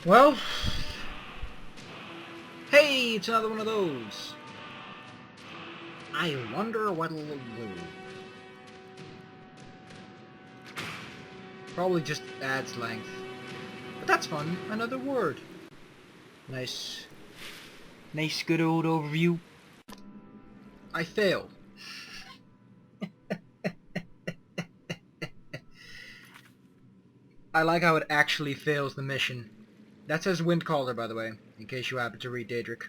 Well, hey, it's another one of those. I wonder what it'll do. Probably just adds length. But that's fun. Another word. Nice. Nice good old overview. I failed. I like how it actually fails the mission. That says Windcaller, by the way, in case you happen to read Daedric.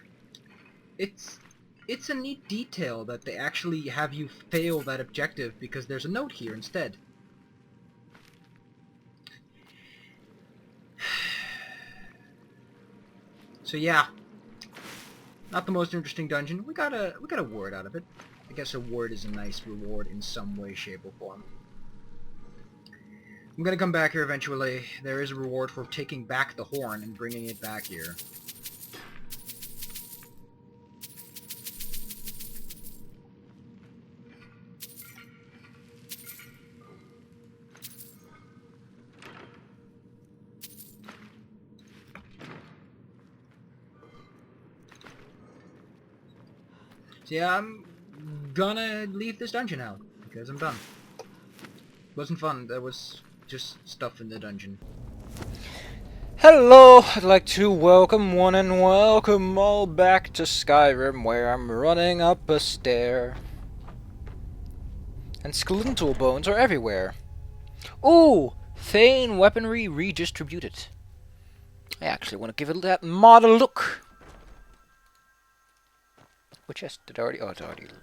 It's a neat detail that they actually have you fail that objective because there's a note here instead. So yeah, not the most interesting dungeon. We got a word out of it. I guess a word is a nice reward in some way, shape, or form. I'm gonna come back here eventually. There is a reward for taking back the horn and bringing it back here. So yeah, I'm gonna leave this dungeon out because I'm done. Wasn't fun. There was just stuff in the dungeon. Hello, I'd like to welcome one and welcome all back to Skyrim, where I'm running up a stair. And skeletal bones are everywhere. Ooh, Thane weaponry redistributed. I actually want to give it that mod a look. Which chest did I already? Oh, it's already loaded.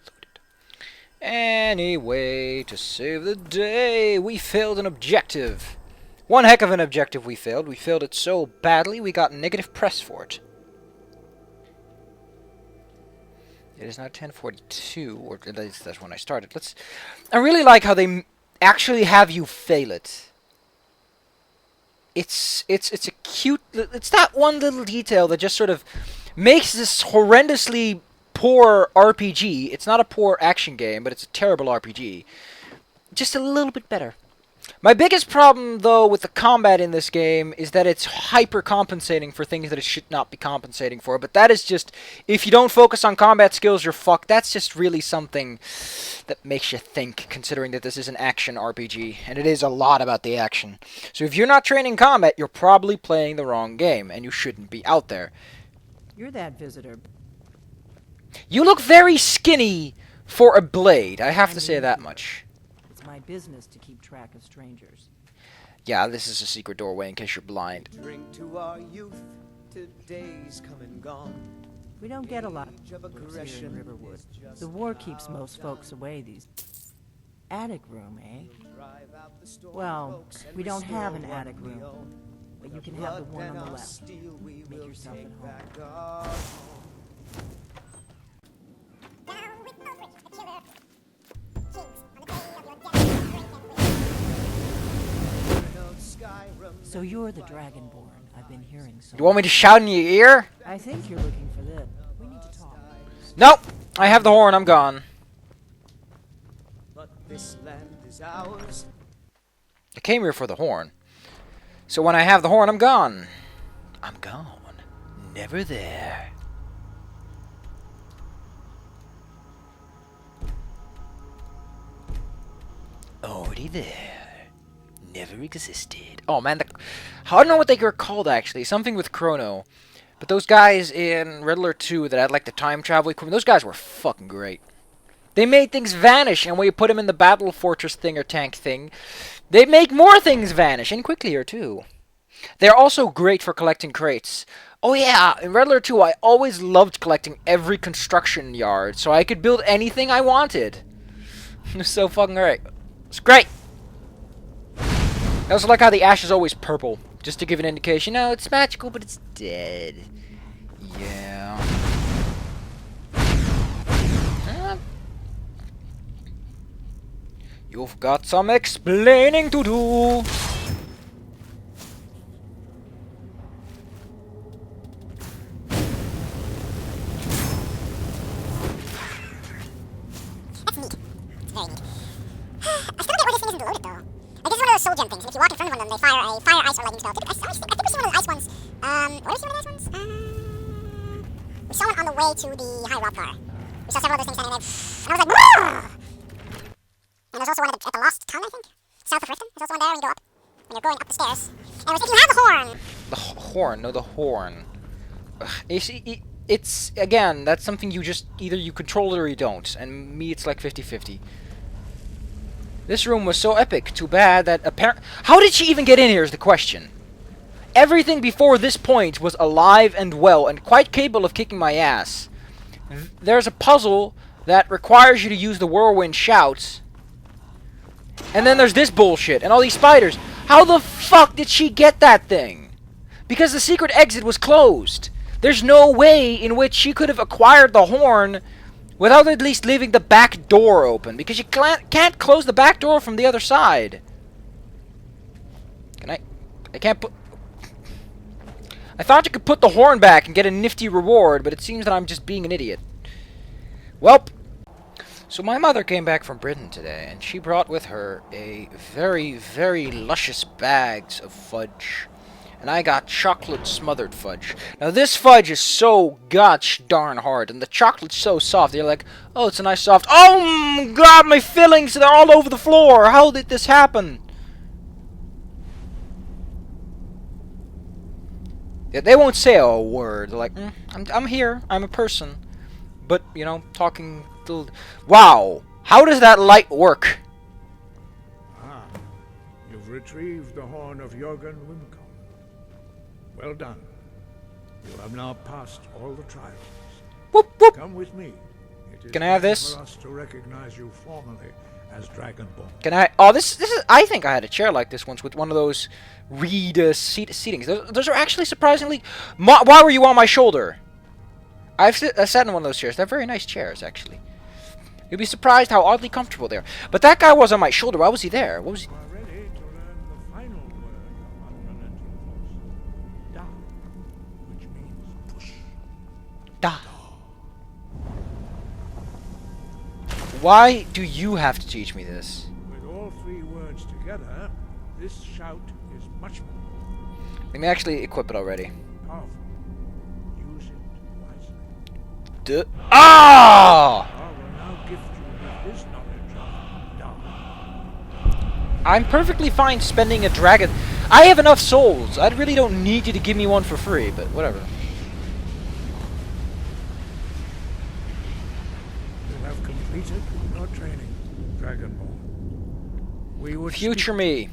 Anyway, to save the day, we failed an objective. One heck of an objective we failed. We failed it so badly, we got negative press for it. It is now 10:42, or at least that's when I started. I really like how they actually have you fail it. It's a cute. It's that one little detail that just sort of makes this horrendously poor RPG. It's not a poor action game, but it's a terrible RPG. Just a little bit better. My biggest problem, though, with the combat in this game is that it's hyper-compensating for things that it should not be compensating for. But that is just, if you don't focus on combat skills, you're fucked. That's just really something that makes you think, considering that this is an action RPG. And it is a lot about the action. So if you're not training combat, you're probably playing the wrong game, and you shouldn't be out there. You're that visitor. You look very skinny for a blade, I have to say that much. It's my business to keep track of strangers. Yeah, this is a secret doorway in case you're blind. Drink to our youth, today's come and gone. We don't get a lot of Age of looks here aggression in Riverwood. is just The war keeps most folks away these... Attic room, eh? drive out the storm, Well, folks, and we don't have an restore attic what we room. own. But you can have the Blood one on and the our left. steel we Make will yourself take at home. back our home. Of Skyrim, So you're the Dragonborn I've been hearing so You want me to shout in your ear? I think you're looking for this. We need to talk. Nope! I have the horn, I'm gone. but this land is ours. I came here for the horn. So when I have the horn, I'm gone. I'm gone. Never there. Already there. Never existed. Oh man, I don't know what they were called actually. Something with Chrono. But those guys in Red Alert 2 that had like the time travel equipment, those guys were fucking great. They made things vanish, and when you put them in the battle fortress thing or tank thing, they make more things vanish, and quicklier too. They're also great for collecting crates. Oh yeah, in Red Alert 2 I always loved collecting every construction yard, so I could build anything I wanted. It was so fucking great. It's great! I also like how the ash is always purple, just to give an indication. No, it's magical, but it's dead. Yeah. You've got some explaining to do. That's neat. It's very neat. I still don't get why this thing isn't loaded, though. I guess it's one of one of those soul gem things, and if you walk in front of one of them, they fire a fire, ice, or lightning spell. I think we see one of those ice ones. Where did we see one of those ones? We saw one on the way to the high rob car. We saw several of those things standing there, and I was like, "Brrr!" And there's also one at the Lost Town, I think? South of Riften. There's also one there when you go up. When you're going up the stairs. And if you have the horn! The horn, no, the horn. Ugh, you see, it's, again, that's something you just, either you control it or you don't. And me, it's like 50-50. This room was so epic. Too bad that apparently... How did she even get in here is the question. Everything before this point was alive and well and quite capable of kicking my ass. There's a puzzle that requires you to use the whirlwind shouts. And then there's this bullshit and all these spiders. How the fuck did she get that thing? Because the secret exit was closed. There's no way in which she could have acquired the horn without at least leaving the back door open. Because you can't close the back door from the other side. Can I can't put... I thought you could put the horn back and get a nifty reward, but it seems that I'm just being an idiot. Welp. So my mother came back from Britain today, and she brought with her a very, very luscious bags of fudge. And I got chocolate smothered fudge. Now this fudge is so gosh darn hard, and the chocolate's so soft. You're like, oh, it's a nice soft... Oh God, my fillings, they're all over the floor. How did this happen? Yeah, they won't say a word. They're like, I'm here. I'm a person. But, you know, talking... Wow! How does that light work? Ah, you've retrieved the horn of Jorgen Wimco. Well done. You have now passed all the trials. Whoop, whoop. Come with me. It is Can I have time this? for us to recognize you formally as Dragonborn. Can I... Oh, this is... I think I had a chair like this once with one of those reed seatings. Those are actually surprisingly... Why were you on my shoulder? I sat in one of those chairs. They're very nice chairs, actually. You'd be surprised how oddly comfortable they are. But that guy was on my shoulder. Why was he there? What was he... You are ready to learn the final word of unrelenting force. Da, which means push. Da. Why do you have to teach me this? With all three words together, this shout is much more Let me actually equip it already. powerful. Use it wisely. Duh. Ah! I will now gift you with this knowledge of Da. I'm perfectly fine spending a dragon. I have enough souls. I really don't need you to give me one for free, but whatever. You have completed your training, Dragonborn. We would Future me.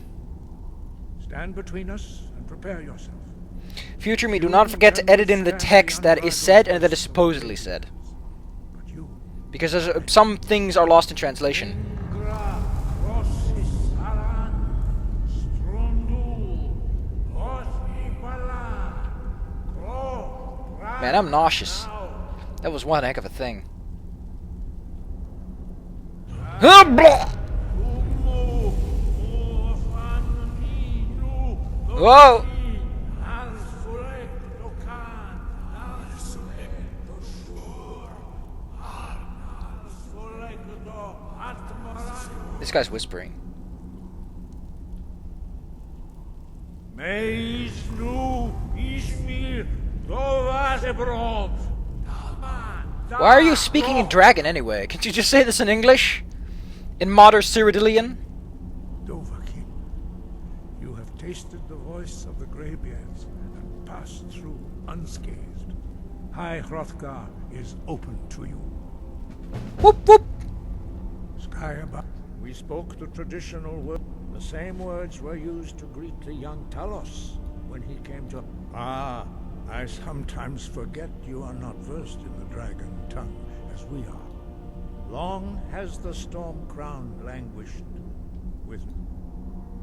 stand between us and prepare yourself. Future me, do not forget to edit in the text that is said and that is supposedly said. But you, Because some things are lost in translation. Man, I'm nauseous. That was one heck of a thing. Whoa! This guy's whispering. Why are you speaking in dragon anyway? Can't you just say this in English? In modern Cyrodiilian? Dovahkiin, you have tasted the voice of the Greybeards and passed through unscathed. High Hrothgar is open to you. Whoop whoop! Sky above. We spoke the traditional word. The same words were used to greet the young Talos when he came to... Ah, I sometimes forget you are not versed in the dragon tongue as we are. Long has the storm crown languished with...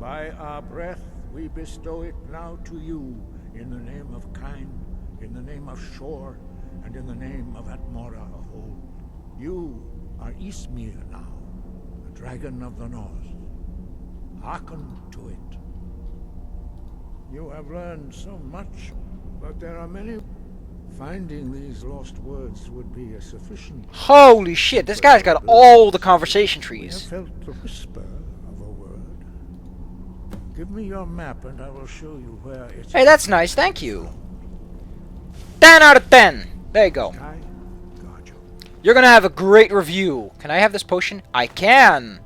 By our breath we bestow it now to you in the name of Kyne, in the name of Shore, and in the name of Atmora of old. You are Ysmir now, the dragon of the north. Hearken to it. You have learned so much, but there are many... Finding these lost words would be a sufficient... Holy shit, this guy's got all the conversation We have trees. felt the whisper of a word. Give me your map and I will show you where it's... Hey, that's nice. Thank you. 10 out of 10. There you go. Sky, got you. You're gonna have a great review. Can I have this potion? I can.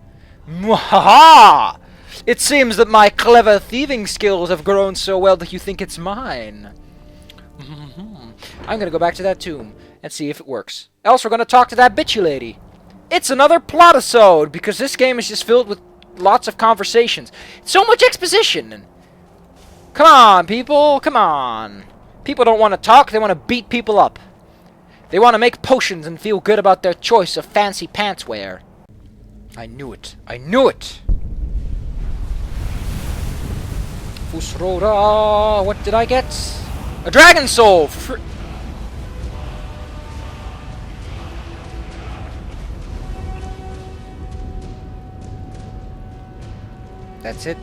Mwahaha! It seems that my clever thieving skills have grown so well that you think it's mine. I'm gonna go back to that tomb and see if it works. Else we're gonna talk to that bitchy lady. It's another plot-isode, because this game is just filled with lots of conversations. So much exposition. Come on, people. Come on. People don't want to talk, they want to beat people up. They want to make potions and feel good about their choice of fancy pants wear. I knew it. I knew it! Fusroda! What did I get? A dragon soul! That's it.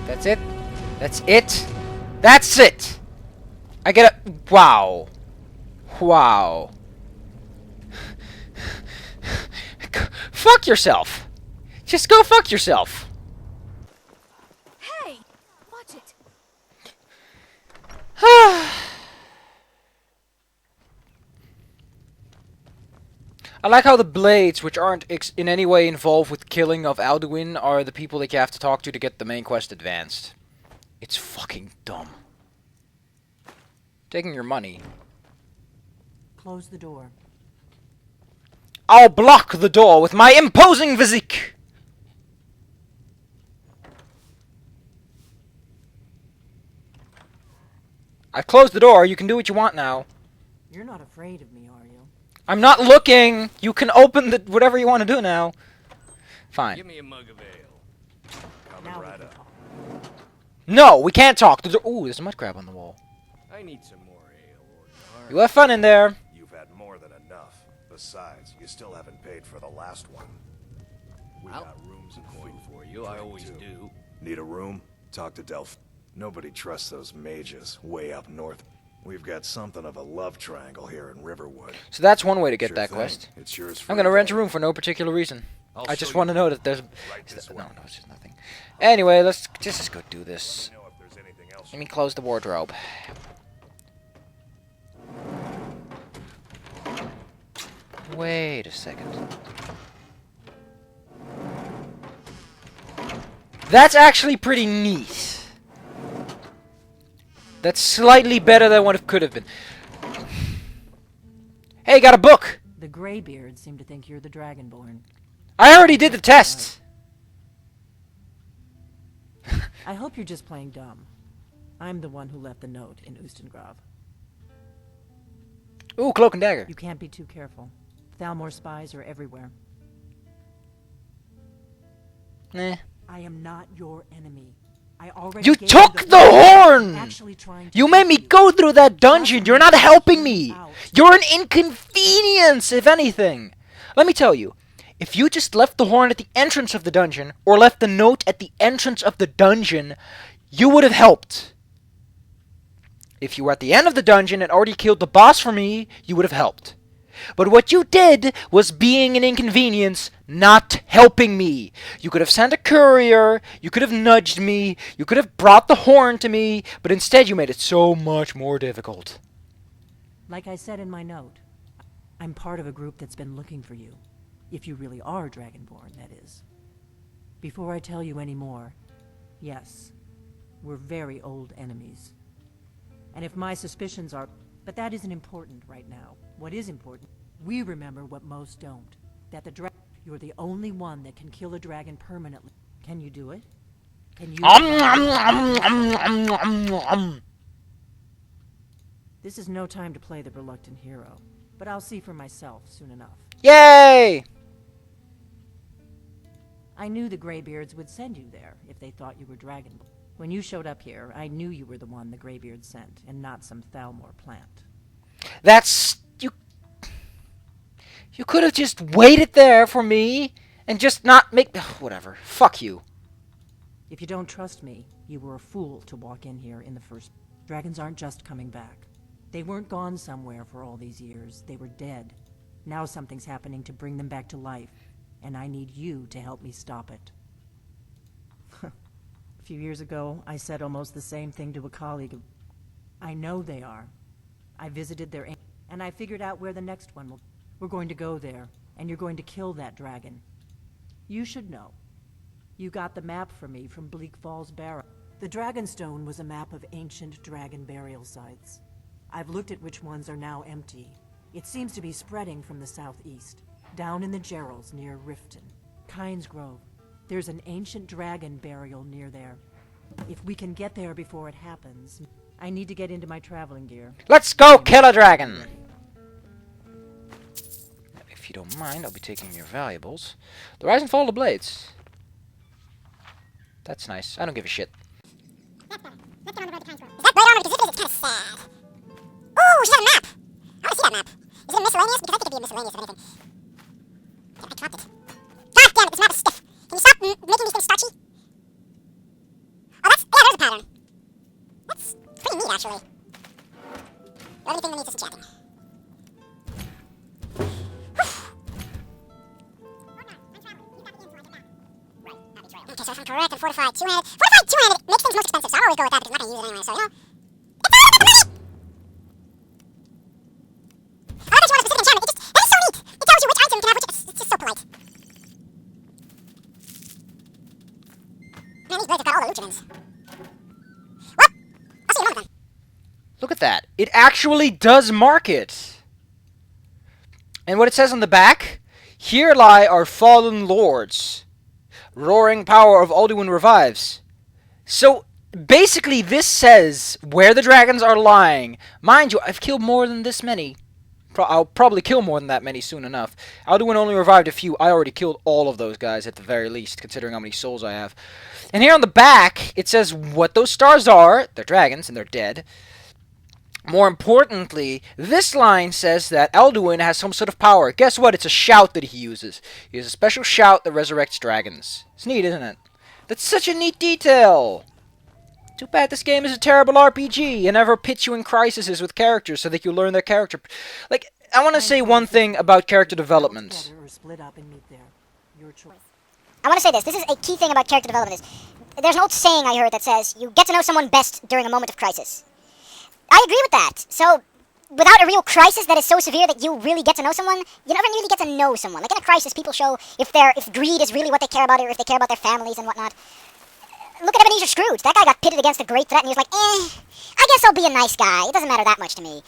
That's it. That's it. That's it! I get a... Wow. Wow. Fuck yourself! Just go fuck yourself! Hey! Watch it! I like how the Blades, which aren't in any way involved with killing of Alduin, are the people that you have to talk to get the main quest advanced. It's fucking dumb. Taking your money. Close the door. I'll block the door with my imposing physique! I closed the door, you can do what you want now. You're not afraid of me, are you? I'm not looking! You can open the whatever you want to do now. Fine. Give me a mug of ale. Now we right can up. talk. No, we can't talk. Ooh, there's a mud crab on the wall. I need some more ale, Lord. You have fun in there. You've had more than enough. Besides, you still haven't paid for the last one. We I'll got rooms and coin food for you. I always too. do. Need a room? Talk to Delphine. Nobody trusts those mages way up north. We've got something of a love triangle here in Riverwood. So that's one way to get Sure that thing. quest. It's yours for I'm gonna a rent day. a room for no particular reason. I'll I show just you want to know that there's... Right this way. No, it's just nothing. Anyway, let's just go do this. Know if there's anything else. Let me close the wardrobe. Wait a second. That's actually pretty neat. That's slightly better than what it could have been. Hey, got a book! The Greybeards seem to think you're the Dragonborn. I already did the test! I hope you're just playing dumb. I'm the one who left the note in Ustengrav. Ooh, cloak and dagger. You can't be too careful. Thalmor spies are everywhere. Nah. I am not your enemy. I already You gave took you the horn! Actually trying to You made me help go through that dungeon. You're not helping me. Out. You're an inconvenience, if anything. Let me tell you, if you just left the horn at the entrance of the dungeon, or left the note at the entrance of the dungeon, you would have helped. If you were at the end of the dungeon and already killed the boss for me, you would have helped. But what you did was being an inconvenience, not helping me. You could have sent a courier, you could have nudged me, you could have brought the horn to me, but instead you made it so much more difficult. Like I said in my note, I'm part of a group that's been looking for you. If you really are Dragonborn, that is. Before I tell you any more, yes, we're very old enemies. And if my suspicions are... But that isn't important right now. What is important, we remember what most don't. That you're the only one that can kill a dragon permanently. Can you do it? Can you... This is no time to play the reluctant hero, but I'll see for myself soon enough. Yay! I knew the Greybeards would send you there if they thought you were Dragonborn. When you showed up here, I knew you were the one the Greybeards sent, and not some Thalmor plant. That's... You could have just waited there for me, and just not make... Whatever. Fuck you. If you don't trust me, you were a fool to walk in here in the first... Dragons aren't just coming back. They weren't gone somewhere for all these years. They were dead. Now something's happening to bring them back to life, and I need you to help me stop it. A few years ago, I said almost the same thing to a colleague. I know they are. I visited their... And I figured out where the next one will... We're going to go there, and you're going to kill that dragon. You should know. You got the map for me from Bleak Falls Barrow. The Dragonstone was a map of ancient dragon burial sites. I've looked at which ones are now empty. It seems to be spreading from the southeast, down in the Jarls near Riften. Kynes Grove. There's an ancient dragon burial near there. If we can get there before it happens, I need to get into my traveling gear. Let's go kill a dragon! If you don't mind, I'll be taking your valuables. The Rise and Fall of the Blades. That's nice. I don't give a shit. That's better. Let's get on the road to Kynes Grove. Is that right on? Because this place is kind of sad. Ooh, she's got a map! I want to see that map. Is it a miscellaneous? Because I think it'd be a miscellaneous if anything. Yeah, I dropped it. God damn it, this map is stiff. Can you stop making these things starchy? Oh, that's... Yeah, there's a pattern. That's pretty neat, actually. The only thing that needs is some chatting. Okay, so if I'm correct, I'm fortified two-handed. Fortified two-handed makes things most expensive, so I'll always go with that because I'm not going to use it anyway, so, you know. It's all about the money! I love that you want a specific enchantment. That is so neat! It tells you which item can have which... It's just so polite. Man, these blades have got all the luchimins. Well, I'll see you in a moment then. Look at that. It actually does mark it. And what it says on the back, here lie our fallen lords. Roaring power of Alduin revives. So, basically, this says where the dragons are lying. Mind you, I've killed more than this many. I'll probably kill more than that many soon enough. Alduin only revived a few. I already killed all of those guys at the very least, considering how many souls I have. And here on the back, it says what those stars are. They're dragons, and they're dead. More importantly, this line says that Alduin has some sort of power. Guess what? It's a shout that he uses. He has a special shout that resurrects dragons. It's neat, isn't it? That's such a neat detail. Too bad this game is a terrible RPG and never pits you in crises with characters so that you learn their character. Like, I want to say one thing about character development. I want to say this. This is a key thing about character development. There's an old saying I heard that says, you get to know someone best during a moment of crisis. I agree with that. So, without a real crisis that is so severe that you really get to know someone, you never really get to know someone. Like in a crisis, people show if greed is really what they care about, or if they care about their families and whatnot. Look at Ebenezer Scrooge. That guy got pitted against a great threat, and he was like, I guess I'll be a nice guy. It doesn't matter that much to me.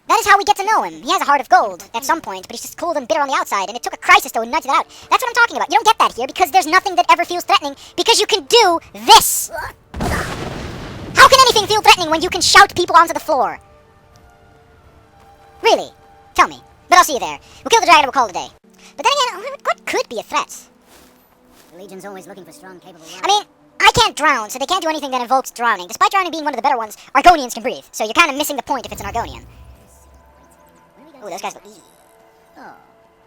That is how we get to know him. He has a heart of gold at some point, but he's just cold and bitter on the outside, and it took a crisis to nudge it out. That's what I'm talking about. You don't get that here, because there's nothing that ever feels threatening, because you can do this. How can anything feel threatening when you can shout people onto the floor? Really? Tell me. But I'll see you there. We'll kill the dragon and we'll call it a day. But then again, what could be a threat? The Legion's always looking for strong, capable... I mean, I can't drown, so they can't do anything that invokes drowning. Despite drowning being one of the better ones, Argonians can breathe. So you're kind of missing the point if it's an Argonian. Ooh, those guys look easy. Oh,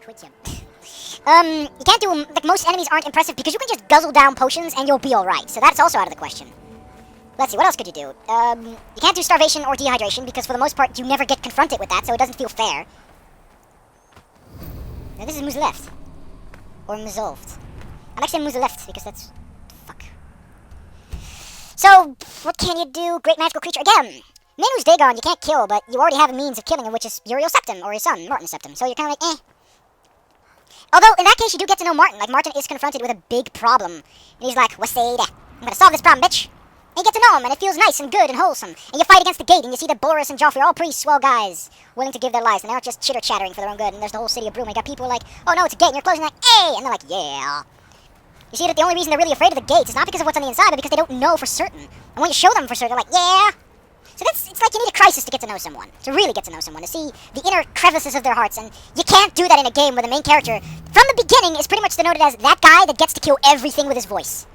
quit him. You can't do... Like, most enemies aren't impressive because you can just guzzle down potions and you'll be alright. So that's also out of the question. Let's see, what else could you do? You can't do starvation or dehydration because for the most part you never get confronted with that, so it doesn't feel fair. Now this is Muzleft. Or Muzolved. I'm actually Muzleft because that's... Fuck. So, what can you do? Great magical creature. Again, Menu's Dagon you can't kill, but you already have a means of killing him, which is Uriel Septim, or his son, Martin Septim. So you're kind of like, Although, in that case, you do get to know Martin. Like, Martin is confronted with a big problem. And he's like, what's I'm gonna solve this problem, bitch. And you get to know him, and it feels nice and good and wholesome. And you fight against the gate, and you see that Boris and Joffrey are all pretty swell guys, willing to give their lives, and they aren't just chitter-chattering for their own good. And there's the whole city of Broom, and you got people like, oh no, it's a gate, and you're closing like, hey! And they're like, yeah. You see that the only reason they're really afraid of the gates is not because of what's on the inside, but because they don't know for certain. And when you show them for certain, they're like, yeah! So it's like you need a crisis to get to know someone, to really get to know someone, to see the inner crevices of their hearts, and you can't do that in a game where the main character, from the beginning, is pretty much denoted as that guy that gets to kill everything with his voice.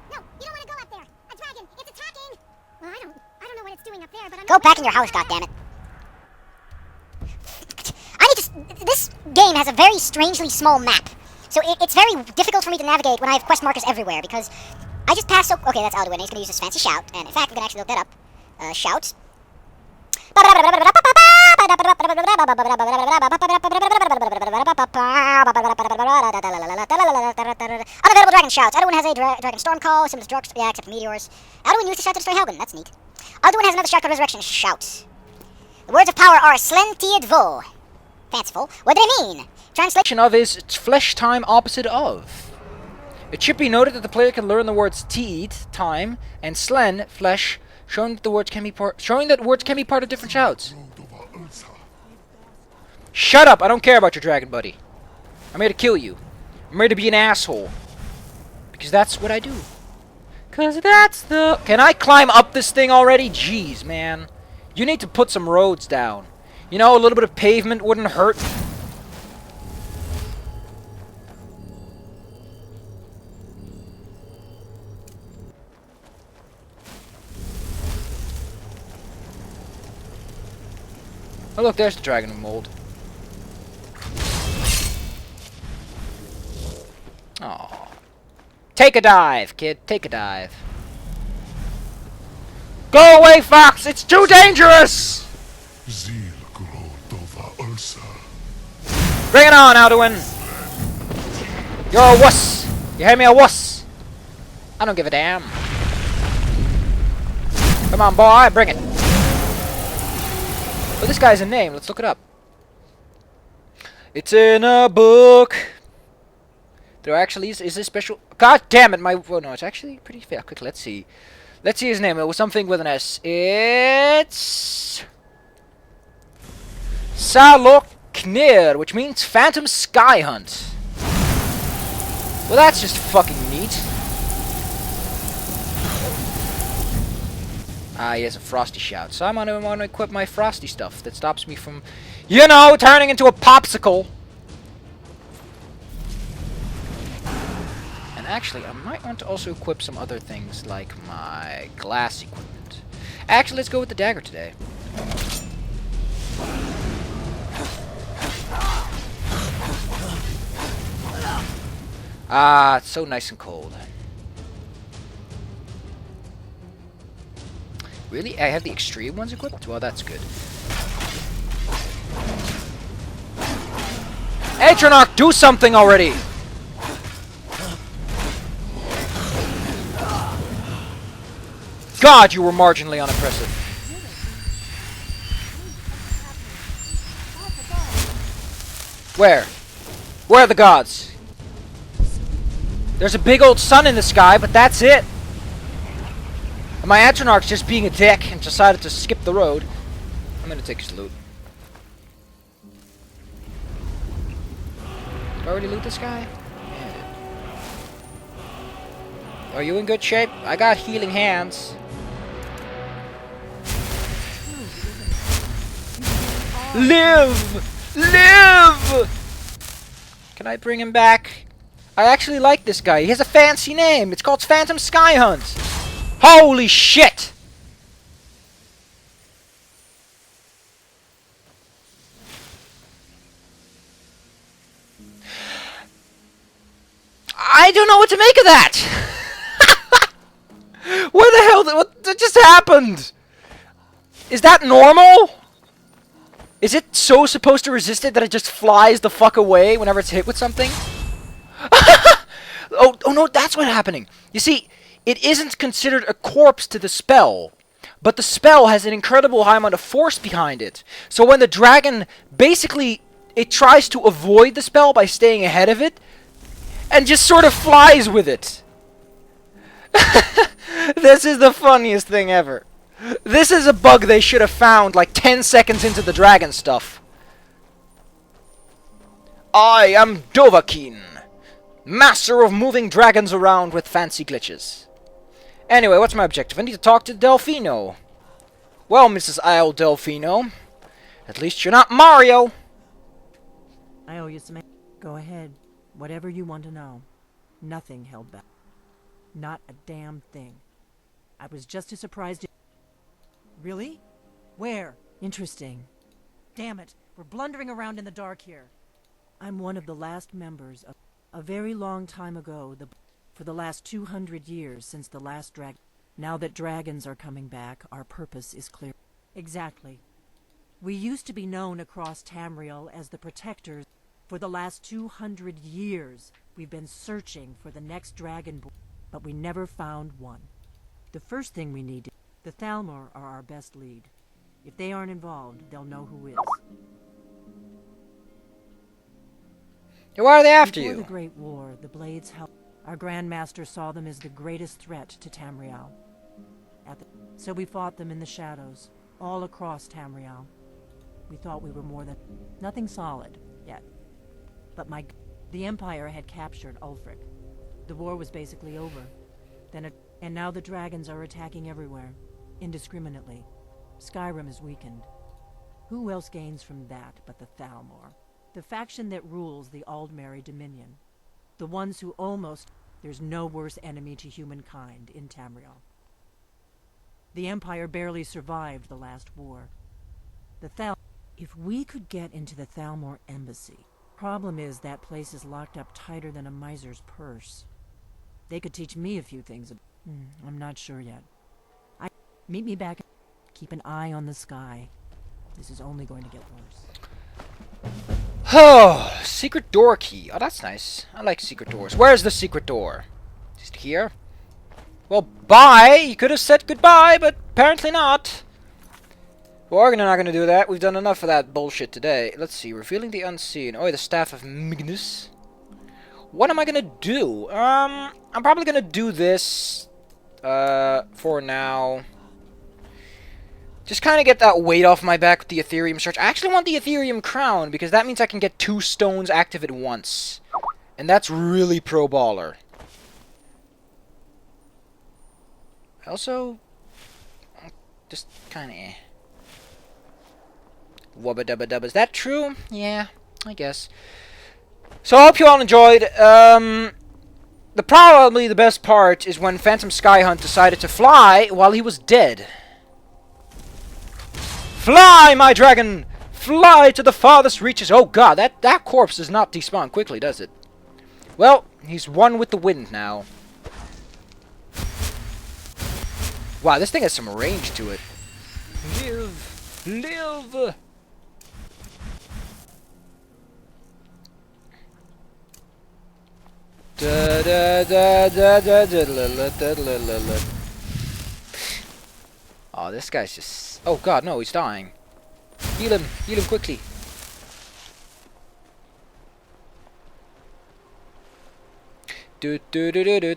No, you don't want to go up there. A dragon, it's attacking. Well, I don't know what it's doing up there, but I'm... Go back in your house, goddammit. This game has a very strangely small map, so it's very difficult for me to navigate when I have quest markers everywhere, because I just passed... Okay, that's Alduin, he's going to use his fancy shout, and in fact, I'm going to actually look that up. Shout. Unavailable dragon shouts. Other one has a dragon storm call, similar to Drux, yeah, except for meteors. Other one used to shout to destroy Helgen, that's neat. Other one has another shout called resurrection shout. The words of power are Slentiad Vo. Fanciful. What do they mean? Translation Of is flesh time opposite of. It should be noted that the player can learn the words teed, time, and slen, flesh, showing that words can be part of different shouts. Shut up! I don't care about your dragon buddy. I'm here to kill you. I'm here to be an asshole. Because that's what I do. Cause that's the... Can I climb up this thing already? Jeez, man. You need to put some roads down. You know, a little bit of pavement wouldn't hurt. Oh look, there's the dragon mold. Aww. Take a dive, kid. Take a dive. Go away, Fox! It's too dangerous! Bring it on, Alduin! You're a wuss! You hear me, a wuss? I don't give a damn. Come on, boy, bring it. Oh, this guy's a name. Let's look it up. It's in a book. There actually is this special... God damn it, my... Oh, no, it's actually pretty fair. Quick, let's see. Let's see his name. It was something with an S. It's... Saloknir, which means Phantom Sky Hunt. Well, that's just fucking neat. Ah, he has a frosty shout. So I'm gonna equip my frosty stuff that stops me from, you know, turning into a popsicle. And actually, I might want to also equip some other things like my glass equipment. Actually, let's go with the dagger today. Ah, it's so nice and cold. Really? I have the extreme ones equipped? Well, that's good. Atronach, do something already! God, you were marginally unimpressive. Where? Where are the gods? There's a big old sun in the sky, but that's it. And my Atronach's just being a dick and decided to skip the road. I'm gonna take his loot. Did I already loot this guy? Yeah, I did. Are you in good shape? I got healing hands. Live! Live! Can I bring him back? I actually like this guy. He has a fancy name. It's called Phantom Sky Hunt. Holy shit! I don't know what to make of that! Where the hell what just happened? Is that normal? Is it so supposed to resist it that it just flies the fuck away whenever it's hit with something? Oh no, that's what's happening. You see, it isn't considered a corpse to the spell, but the spell has an incredible high amount of force behind it. So when the dragon, basically, it tries to avoid the spell by staying ahead of it, and just sort of flies with it. This is the funniest thing ever. This is a bug they should have found like 10 seconds into the dragon stuff. I am Dovahkiin, master of moving dragons around with fancy glitches. Anyway, what's my objective? I need to talk to Delphino. Well, Mrs. Isle Delphino, at least you're not Mario. I owe you some... Go ahead. Whatever you want to know. Nothing held back. Not a damn thing. I was just as surprised... Really? Where? Interesting. Damn it. We're blundering around in the dark here. I'm one of the last members of... A very long time ago, for the last 200 years since the last dragon... Now that dragons are coming back, our purpose is clear. Exactly. We used to be known across Tamriel as the Protectors. For the last 200 years, we've been searching for the next Dragonborn, but we never found one. The first thing we need to... The Thalmor are our best lead. If they aren't involved, they'll know who is. Why are they after Before you? the Great War, the Blades helped. Our Grandmaster saw them as the greatest threat to Tamriel. So we fought them in the shadows, all across Tamriel. We thought we were more than... Nothing solid, yet. But the Empire had captured Ulfric. The war was basically over. And now the dragons are attacking everywhere, indiscriminately. Skyrim is weakened. Who else gains from that but the Thalmor? The faction that rules the Aldmeri Dominion. The ones who almost... There's no worse enemy to humankind in Tamriel. The Empire barely survived the last war. If we could get into the Thalmor embassy... Problem is that place is locked up tighter than a miser's purse. They could teach me a few things. I'm not sure yet. Meet me back. Keep an eye on the sky. This is only going to get worse. Oh, secret door key. Oh, that's nice. I like secret doors. Where's the secret door? Is it here? Well, bye. You could have said goodbye, but apparently not. We're not going to do that. We've done enough of that bullshit today. Let's see. Revealing the unseen. Oh, the Staff of Mignus. What am I going to do? I'm probably going to do this for now. Just kind of get that weight off my back with the Ethereum search. I actually want the Ethereum crown because that means I can get 2 stones active at once. And that's really pro baller. Also, just kind of Wubba dubba dubba. Is that true? Yeah, I guess. So I hope you all enjoyed. Probably the best part is when Phantom Skyhunt decided to fly while he was dead. Fly, my dragon! Fly to the farthest reaches! Oh god, that corpse does not despawn quickly, does it? Well, he's one with the wind now. Wow, this thing has some range to it. Live! Live! Da da da da da da da da da. Oh, this guy's just... Oh god, no, he's dying. Heal him quickly. Do do do do do